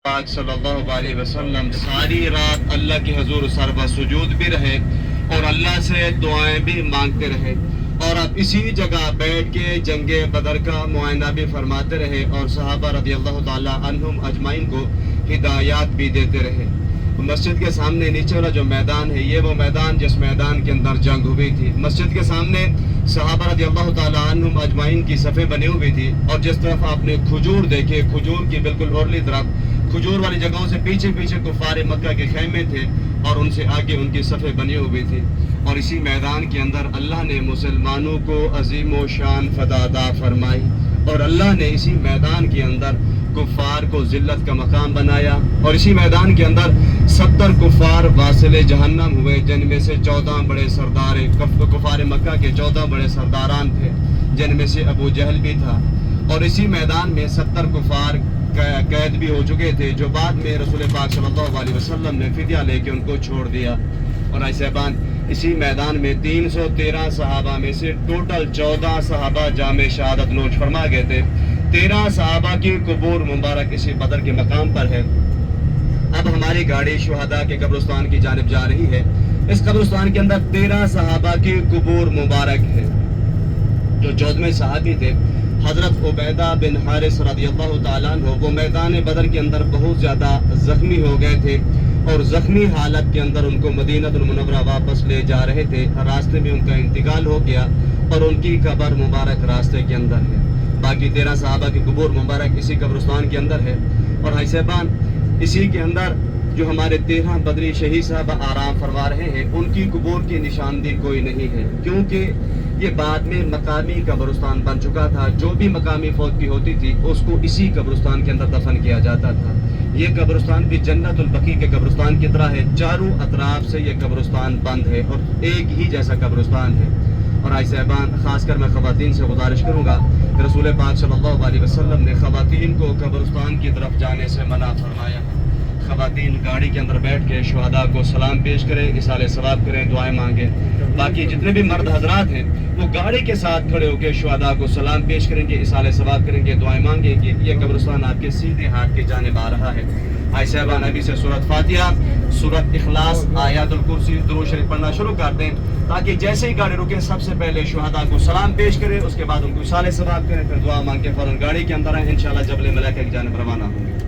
پاک صلی اللہ علیہ وسلم ساری رات اللہ کے حضور سربہ سجود بھی رہے اور اللہ سے دعائیں بھی مانگتے رہے، اور اب اسی جگہ بیٹھ کے جنگ بدر کا معائنہ بھی فرماتے رہے اور صحابہ رضی اللہ تعالیٰ عنہم اجمعین کو ہدایات بھی دیتے رہے۔ مسجد کے سامنے نیچے والا جو میدان ہے، یہ وہ میدان جس میدان کے اندر جنگ ہوئی تھی۔ مسجد کے سامنے صحابہ رضی اللہ تعالیٰ عنہم اجمعین کی صفیں بنی ہوئی تھی، اور جس طرف آپ نے کھجور دیکھے، کھجور کی بالکل اورلی طرف کھجور والی جگہوں سے پیچھے پیچھے کفار مکہ کے خیمے تھے، اور ان سے آگے ان کی صفیں بنی ہوئی تھی۔ اور اسی میدان کے اندر اللہ نے مسلمانوں کو عظیم و شان فتح عطا فرمائی، اور اللہ نے اسی میدان کے اندر کفار کو ذلت کا مقام بنایا، اور اسی میدان کے اندر 70 کفار واصل جہنم ہوئے، جن میں سے 14 بڑے سردار کفار مکہ کے 14 بڑے سرداران تھے، جن میں سے ابو جہل بھی تھا۔ اور اسی میدان میں 70 کفار قید بھی ہو چکے تھے، جو بعد میں رسول پاک صلی اللہ علیہ وسلم نے فدیہ لے کے ان کو چھوڑ دیا۔ اور ایسے بان اسی میدان میں 313 صحابہ میں سے ٹوٹل 14 صحابہ جامع شہادت نوش فرما گئے تھے۔ 13 صحابہ کی قبور مبارک اسی بدر کے مقام پر ہے۔ اب ہماری گاڑی شہداء کے قبرستان کی جانب جا رہی ہے۔ اس قبرستان کے اندر 13 صحابہ کی قبور مبارک ہے۔ جو 14ویں صحابی تھے حضرت عبیدہ بن حارث رضی اللہ تعالیٰ عنہ، وہ میدان بدر کے اندر بہت زیادہ زخمی ہو گئے تھے، اور زخمی حالت کے اندر ان کو مدینہ المنورہ واپس لے جا رہے تھے۔ راستے میں ان کا انتقال ہو گیا، اور ان کی قبر مبارک راستے کے اندر ہے۔ باقی 13 صحابہ کی قبور مبارک اسی قبرستان کے اندر ہے۔ اور بھائی صاحبان، اسی کے اندر جو ہمارے 13 بدری شہید صاحبہ آرام فرما رہے ہیں، ان کی قبور کی نشاندہی کوئی نہیں ہے، کیونکہ یہ بعد میں مقامی قبرستان بن چکا تھا۔ جو بھی مقامی فوت کی ہوتی تھی اس کو اسی قبرستان کے اندر دفن کیا جاتا تھا۔ یہ قبرستان بھی جنت البقیع کے قبرستان کی طرح ہے، چاروں اطراف سے یہ قبرستان بند ہے اور ایک ہی جیسا قبرستان ہے۔ اور آئی صاحبان، خاص کر میں خواتین سے گزارش کروں گا کہ رسول پاک صلی اللہ علیہ وسلم نے خواتین کو قبرستان کی طرف جانے سے منع فرمایا ہے۔ خواتین گاڑی کے اندر بیٹھ کے شہداء کو سلام پیش کریں، اصالِ ثواب کریں، دعائیں مانگیں۔ باقی جتنے بھی مرد حضرات ہیں وہ گاڑی کے ساتھ کھڑے ہو کے شہداء کو سلام پیش کریں گے، اصالِ ثواب کریں گے، دعائیں مانگیں گے۔ یہ قبرستان آپ کے سیدھے ہاتھ کی جانب آ رہا ہے۔ آئی صاحبان، ابھی سے سورۃ فاتحہ، سورۃ اخلاص، آیات الکرسی، درود شریف پڑھنا شروع کر دیں، تاکہ جیسے ہی گاڑی رکے سب سے پہلے شہداء کو سلام پیش کریں، اس کے بعد ان کو اصالِ ثواب کریں، پھر دعا مانگ کے فوراً گاڑی کے اندر آئیں، انشاءاللہ جبل ملائکہ کی جانب روانہ ہوں گے۔